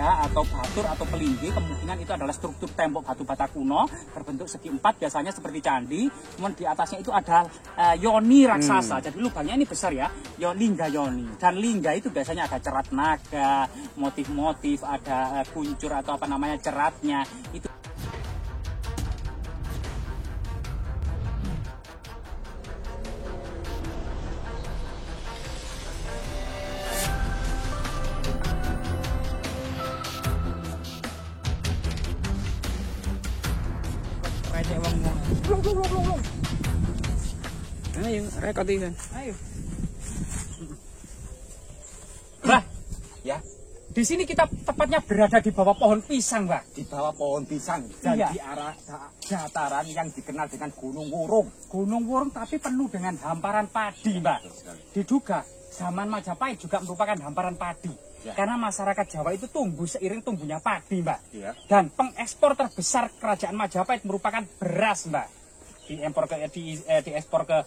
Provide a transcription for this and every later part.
baga atau batur atau pelinggi, kemungkinan itu adalah struktur tembok batu bata kuno berbentuk segi empat, biasanya seperti candi. Kemudian di atasnya itu ada yoni raksasa. Jadi lubangnya ini besar ya, lingga yoni. Dan lingga itu biasanya ada cerat naga, motif-motif, ada kuncur atau apa namanya ceratnya. Itu Ayo, rekod ini. Ayo. Bah, ya. Di sini kita tepatnya berada di bawah pohon pisang, Mbak. Di bawah pohon pisang dan Iya. di arah dataran yang dikenal dengan Gunung Wurung. Gunung Wurung tapi penuh dengan hamparan padi, Mbak. Diduga zaman Majapahit juga merupakan hamparan padi. Ya. Karena masyarakat Jawa itu tumbuh seiring tumbuhnya padi, Mbak. Ya. Dan pengekspor terbesar kerajaan Majapahit merupakan beras, Mbak. Diekspor ke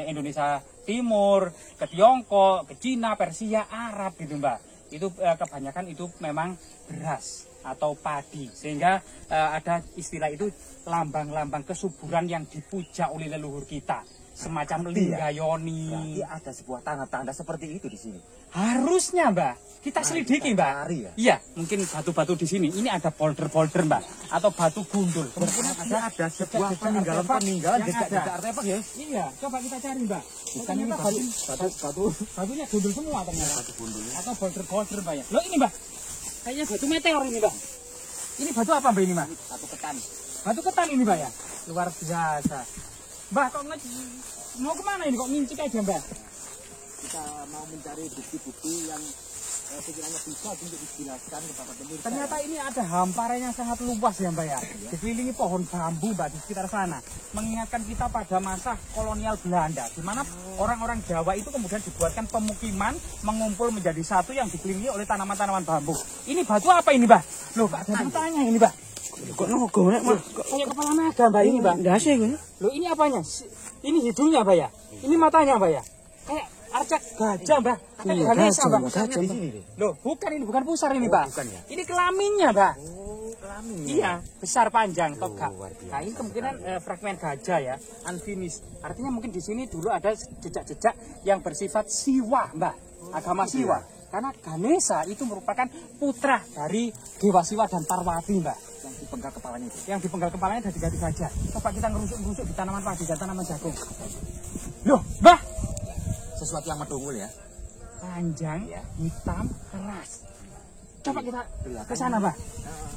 Indonesia Timur, ke Tiongkok, ke Cina, Persia, Arab gitu, Mbak. Itu kebanyakan itu memang beras atau padi, sehingga ada istilah itu lambang-lambang kesuburan yang dipuja oleh leluhur kita, semacam linggayoni. Berarti ada sebuah tanda-tanda seperti itu di sini. Harusnya, Mbak, kita selidiki, Mbak. Cari ya? Iya, mungkin batu-batu di sini. Ini ada polder-polder, Mbak, atau batu gundul. Kemudian ada sebuah peninggalan jejak-jejak artefak ya. Iya, coba kita cari, Mbak. Bukan ini Batunya gundul semua ternyata. batu gundul. Atau boulder-boulder, Mbak ya. Loh ini, Mbak. Kayaknya batu meteor ini, Mbak. Ini batu apa, Mbak, ini, Mbak? Batu ketan. Batu ketan ini, Mbak ya. Luar biasa. Mbak, kok mau kemana ini? Kok ngincik aja, Mbak? Kita mau mencari bukti-bukti yang sekiranya bisa untuk dijelaskan kepada pemirsa. Ternyata ini ada hamparannya sangat luas ya, Mbak ya. Dikelilingi pohon bambu, Mbak, di sekitar sana. Mengingatkan kita pada masa kolonial Belanda, di mana orang-orang Jawa itu kemudian dibuatkan pemukiman, mengumpul menjadi satu yang dikelilingi oleh tanaman-tanaman bambu. Ini batu apa ini, Mbak? Loh, kok ada matanya ini, Mbak? Kok nogo nek, Mak? Kok kayak kepala naga, Mbak, ini, Mbak? Ndas ya, ini. Loh, ini apanya? Ini hidungnya, Mbak ya? Ini matanya, Mbak ya? Kayak arca gajah, Mbak. Kayak Ganesha, Mbak. Gajah di sini deh. Loh, bukan ini, bukan pusar ini, Mbak. Bukan ya? Ini kelaminnya, Mbak. Oh, kelamin. Iya, besar panjang, tegak. luar biasa. Nah, ini kemungkinan fragmen gajah ya, unfinished. Artinya mungkin di sini dulu ada jejak-jejak yang bersifat Siwa, Mbak. Agama Siwa. Karena Ganesha itu merupakan putra dari Dewa Siwa dan Parwati, Mbak. Yang dipenggal kepalanya itu. Yang dipenggal kepalanya dari ganti gajah. Coba kita ngerusuk-ngerusuk di tanaman padi dan tanaman jagung. Loh, Mbak. Sesuatu yang medungul ya. Panjang, Ya. hitam, keras. Coba kita ke sana, Mbak.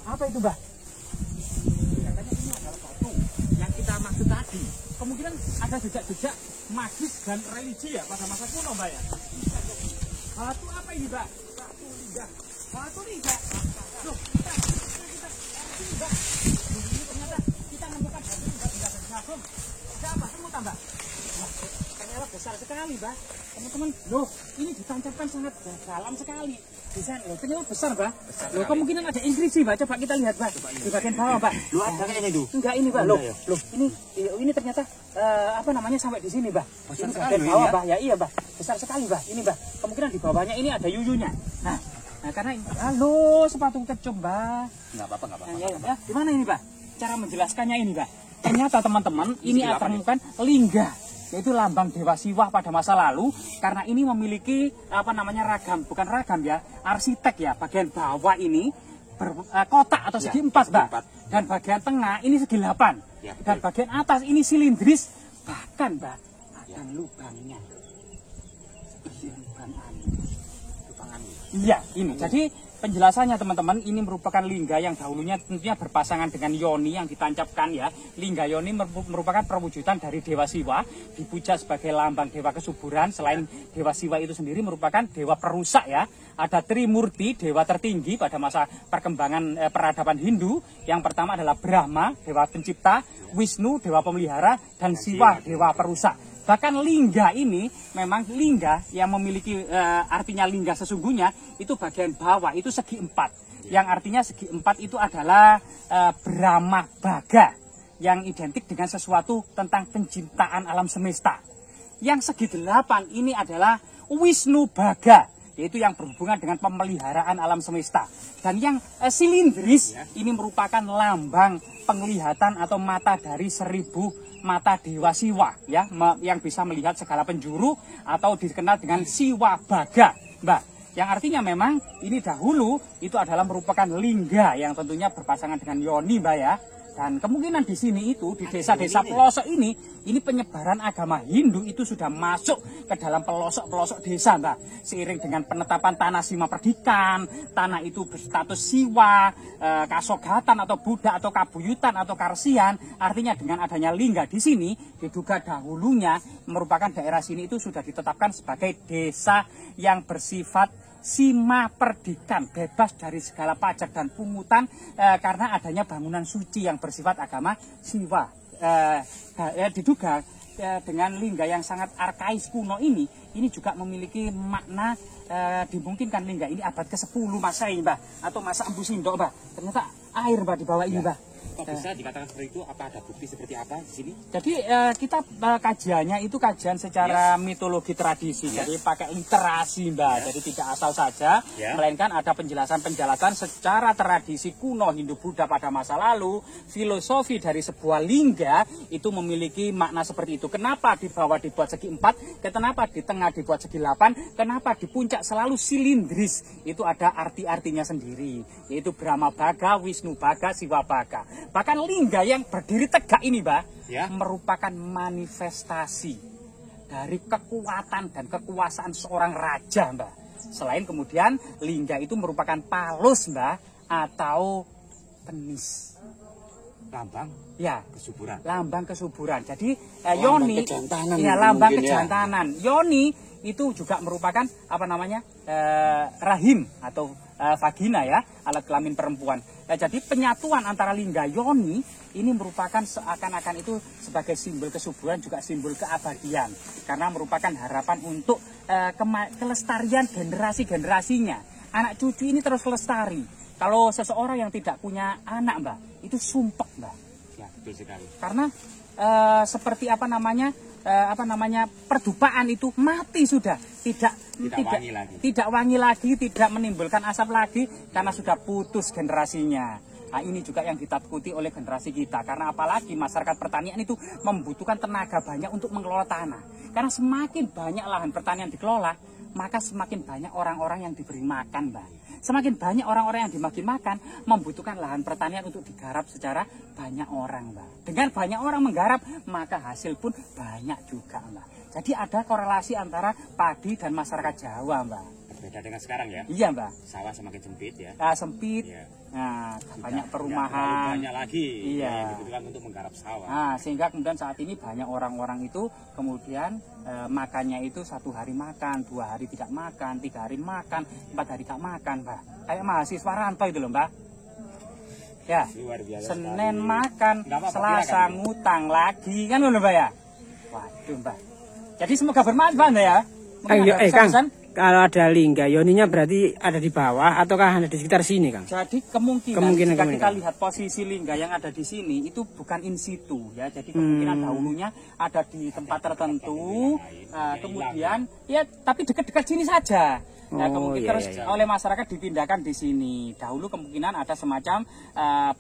Apa itu, Mbak? Kelihatannya ini adalah batu yang kita maksud tadi. Kemungkinan ada jejak-jejak magis dan religi ya pada masa kuno, Mbak ya. Batu apa ini, Mbak? Batu lidah. Batu lidah. Loh, kita, Mbak. Ini ternyata kita menemukan batu lidah di dalam jagung. Ada apa? Semut, Mbak? Nah, ternyata besar sekali, Mbak. Teman-teman, loh, ini ditancapkan sangat dalam sekali. Desain, loh, ternyata besar, Mbak. Loh, kemungkinan ada inskripsi, Mbak. Coba kita lihat, Mbak. Di bagian bawah, Mbak. Lu ada kayaknya itu. Enggak, ini, Mbak. Loh, ini ternyata apa namanya sampai di sini, Mbak. Ini bagian bawah, Mbak. Ya, iya, Mbak. Besar sekali, Mbak. Ini, Mbak. Kemungkinan di bawahnya ini ada yuyunya. Nah, karena halo, sepatu kecup, Mbak. Enggak apa-apa, enggak apa-apa. Ya, gimana ini, Mbak? Cara menjelaskannya ini, Mbak. Ternyata teman-teman, ini akan menemukan lingga, yaitu lambang Dewa Siwa pada masa lalu, karena ini memiliki apa namanya ragam, bukan ragam ya, arsitek ya. Bagian bawah ini kotak atau segi empat, Mbak. Dan bagian tengah ini segi 8. Ya, dan bagian atas ini silindris, bahkan, Mbak, ada lubangnya. Lubang angin. Iya, ini. Jadi penjelasannya teman-teman, ini merupakan lingga yang dahulunya tentunya berpasangan dengan yoni yang ditancapkan ya. Lingga yoni merupakan perwujudan dari Dewa Siwa, dipuja sebagai lambang dewa kesuburan. Selain Dewa Siwa itu sendiri merupakan dewa perusak ya. Ada Trimurti, dewa tertinggi pada masa perkembangan peradaban Hindu. Yang pertama adalah Brahma, dewa pencipta, Wisnu, dewa pemelihara, dan Siwa, dewa perusak. Bahkan lingga ini memang lingga yang memiliki artinya lingga sesungguhnya itu bagian bawah itu segi 4. Yang artinya segi 4 itu adalah Brahma Baga yang identik dengan sesuatu tentang penciptaan alam semesta. Yang segi 8 ini adalah Wisnu Baga yaitu yang berhubungan dengan pemeliharaan alam semesta. Dan yang silindris ini merupakan lambang penglihatan atau mata dari 1000 mata Dewa Siwa, ya, yang bisa melihat segala penjuru atau dikenal dengan Siwa Baga, Mbak. Yang artinya memang ini dahulu itu adalah merupakan lingga yang tentunya berpasangan dengan yoni, Mbak, ya. Dan kemungkinan di sini itu, di desa-desa pelosok ini penyebaran agama Hindu itu sudah masuk ke dalam pelosok-pelosok desa, Mbak. Seiring dengan penetapan tanah Sima Perdikan, tanah itu berstatus Siwa, Kasogatan atau Buddha atau Kabuyutan atau Karsian. Artinya dengan adanya lingga di sini, diduga dahulunya merupakan daerah sini itu sudah ditetapkan sebagai desa yang bersifat Sima Perdikan, bebas dari segala pajak dan pungutan karena adanya bangunan suci yang bersifat agama Siwa. Diduga dengan lingga yang sangat arkais kuno ini juga memiliki makna, dimungkinkan lingga ini abad ke-10 Masehi, Mbak, atau masa Empu Sindok, Mbak. Ternyata air, Mbak, di bawah ini, Mbak. Kok bisa dikatakan seperti itu? Apa ada bukti seperti apa di sini? Jadi kita kajiannya itu kajian secara mitologi tradisi, jadi pakai literasi, Mbak. Jadi tidak asal saja, melainkan ada penjelasan-penjelasan secara tradisi kuno Hindu Buddha pada masa lalu. Filosofi dari sebuah lingga itu memiliki makna seperti itu. Kenapa di bawah dibuat segi 4, kenapa di tengah dibuat segi 8, kenapa di puncak selalu silindris. Itu ada arti-artinya sendiri, yaitu Brahma Baga, Wisnu Baga, Siwa Baga. Bahkan lingga yang berdiri tegak ini, Mbak, merupakan manifestasi dari kekuatan dan kekuasaan seorang raja, Mbak. Selain kemudian lingga itu merupakan palus, Mbak, atau penis. Lambang kesuburan. Lambang kesuburan. Jadi yoni, lambang kejantanan. Yoni itu juga merupakan rahim atau vagina, ya, alat kelamin perempuan. Jadi penyatuan antara lingga yoni ini merupakan seakan-akan itu sebagai simbol kesuburan, juga simbol keabadian, karena merupakan harapan untuk kelestarian generasi-generasinya. Anak cucu ini terus lestari. Kalau seseorang yang tidak punya anak, Mbak, itu sumpek, Mbak. Ya, betul sekali. Karena seperti perdupaan itu mati sudah, tidak wangi lagi, tidak menimbulkan asap lagi karena sudah putus generasinya. Nah, ini juga yang ditakuti oleh generasi kita, karena apalagi masyarakat pertanian itu membutuhkan tenaga banyak untuk mengelola tanah. Karena semakin banyak lahan pertanian dikelola, maka semakin banyak orang-orang yang diberi makan, Mbak. Semakin banyak orang-orang yang dibagi makan, membutuhkan lahan pertanian untuk digarap secara banyak orang, Mbak. Dengan banyak orang menggarap, maka hasil pun banyak juga, Mbak. Jadi ada korelasi antara padi dan masyarakat Jawa, Mbak. Berbeda dengan sekarang, ya? Iya, Mbak. Sawah semakin sempit, ya? Sempit. Ya. Nah, banyak perumahan. Banyak lagi yang dibutuhkan untuk menggarap sawah. Nah, sehingga kemudian saat ini banyak orang-orang itu kemudian makannya itu 1 hari makan, 2 hari tidak makan, 3 hari makan, 4 hari tak makan, Mbak. Kayak mahasiswa rantau itu loh, Mbak. Ya, luar biasa. Senin makan, Selasa ngutang lagi, kan loh, Mbak, ya. Waduh, Mbak. Jadi semoga bermanfaat, Mbak, ya. Kang, kalau ada lingga yoninya berarti ada di bawah ataukah ada di sekitar sini, Kang? Jadi kemungkinan jika kita lihat posisi lingga yang ada di sini itu bukan in situ, ya. Jadi kemungkinan dahulunya ada di tempat tertentu, kemudian ya tapi dekat-dekat sini saja. Nah, kemungkinan terus oleh masyarakat dipindahkan di sini. Dahulu kemungkinan ada semacam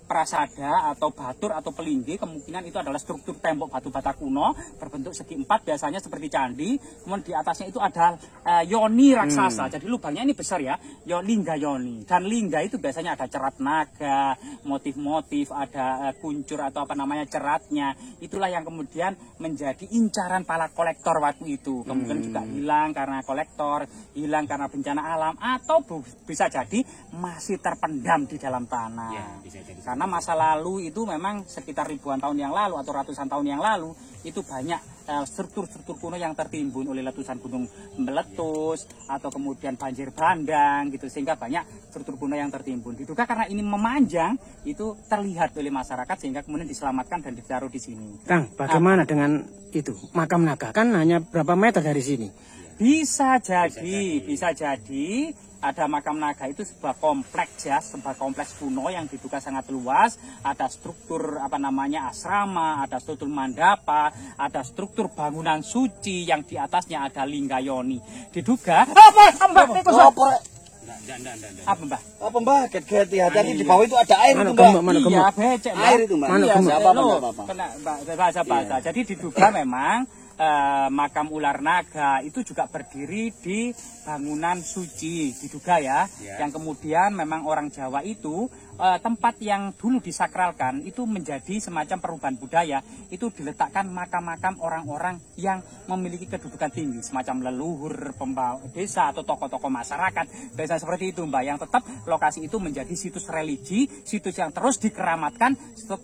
prasada atau batur atau pelinggi. Kemungkinan itu adalah struktur tembok batu bata kuno berbentuk segi 4, biasanya seperti candi. Kemudian di atasnya itu ada yoni raksasa. Jadi lubangnya ini besar, ya, lingga yoni. Dan lingga itu biasanya ada cerat naga, motif-motif, ada kuncur atau ceratnya. Itulah yang kemudian menjadi incaran para kolektor waktu itu. Kemudian juga hilang karena kolektor, hilang karena bencana alam, atau bisa jadi masih terpendam di dalam tanah. Ya, bisa jadi. Karena masa lalu itu memang sekitar ribuan tahun yang lalu atau ratusan tahun yang lalu itu banyak struktur-struktur kuno yang tertimbun oleh letusan gunung meletus atau kemudian banjir bandang gitu, sehingga banyak struktur kuno yang tertimbun. Diduga karena ini memanjang itu terlihat oleh masyarakat sehingga kemudian diselamatkan dan ditaruh di sini. Kang, bagaimana dengan itu makam naga? Kan hanya berapa meter dari sini? Bisa jadi ada makam naga itu sebuah kompleks ya, sebuah kompleks kuno yang diduga sangat luas. Ada struktur apa namanya asrama, ada struktur mandapa, ada struktur bangunan suci yang di atasnya ada lingga yoni. Diduga apa mbak? Apa mbak? Get hati-hati di bawah itu ada air itu mbak. Iya becek mbak. Air itu mbak. Iya, apa-apa. Kena bahasa. Jadi diduga memang makam ular naga itu juga berdiri di bangunan suci, diduga ya. Yang kemudian memang orang Jawa itu tempat yang dulu disakralkan itu menjadi semacam perubahan budaya, itu diletakkan makam-makam orang-orang yang memiliki kedudukan tinggi, semacam leluhur, pembawa desa atau tokoh-tokoh masyarakat. Biasanya seperti itu mbak, yang tetap lokasi itu menjadi situs religi, situs yang terus dikeramatkan,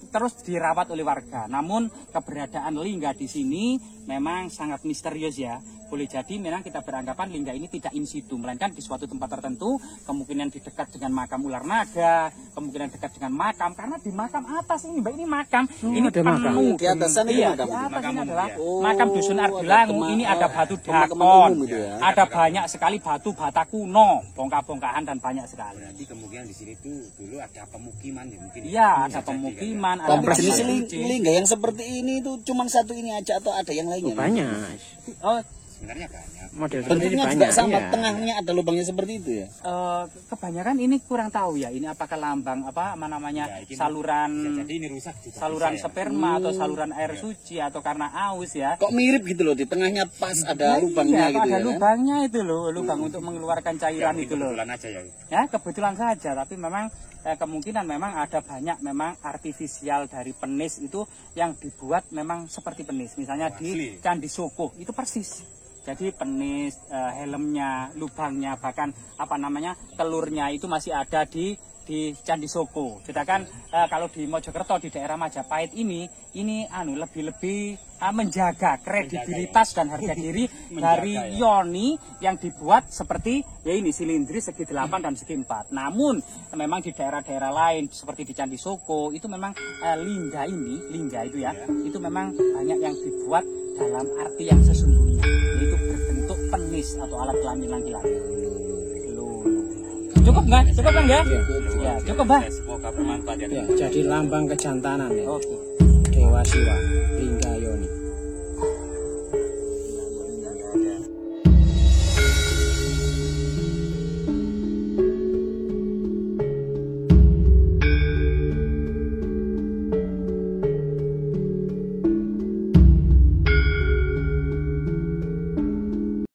terus dirawat oleh warga. Namun keberadaan lingga di sini memang sangat misterius ya. Boleh jadi memang kita beranggapan lingga ini tidak in situ, melainkan di suatu tempat tertentu, kemungkinan di dekat dengan makam ular naga, kemungkinan dekat dengan makam, karena di makam atas ini mbak, ini makam, ini penuh. Di atas sana Iya, makam. di atas ini adalah Oh, makam Dusun Ardilangu. Ini ada batu pemakaman dakon, umum itu ya? ada banyak sekali batu bata kuno, bongkah-bongkahan dan banyak sekali. Berarti kemungkinan di sini tuh dulu ada pemukiman ya mungkin. Iya, ada pemukiman, ada Kompleks ini bangunan suci. lingga yang seperti ini itu cuma satu ini aja atau ada yang lainnya? Banyak. Oh, Sebenarnya banyak. Model seperti ini bentuknya juga banyak. sama, Iya. tengahnya ada lubangnya seperti itu ya? kebanyakan ini kurang tahu ya, ini apakah lambang apa namanya Ya, ini saluran Jadi ini rusak juga. saluran bisa ya. sperma atau saluran air suci atau karena aus ya. Kok mirip gitu loh, di tengahnya pas ada Iya, lubangnya gitu ada ya kan? lubangnya itu loh, lubang untuk mengeluarkan cairan Ya, itu loh. kebetulan aja ya. Ya, kebetulan saja, tapi memang kemungkinan memang ada banyak memang artifisial dari penis itu yang dibuat memang seperti penis. Misalnya di Candi Soko itu persis. Jadi penis, helmnya, lubangnya, bahkan apa namanya telurnya itu masih ada di Candi Soko. Sedangkan kalau di Mojokerto di daerah Majapahit ini lebih menjaga kredibilitas dan harga diri dari yoni yang dibuat seperti ya ini silindris segi 8 dan segi 4. Namun memang di daerah-daerah lain seperti di Candi Soko itu memang lingga itu ya, itu memang banyak yang dibuat dalam arti yang sesungguhnya, yaitu berbentuk penis atau alat kelamin laki-laki. Cukup nggak? Cukup kan ya? Ya, cukup mbak. Semoga bermanfaat ya. Ya, jadi lambang kejantanan ya. Oke. Dewa Siwa, Lingga Yoni.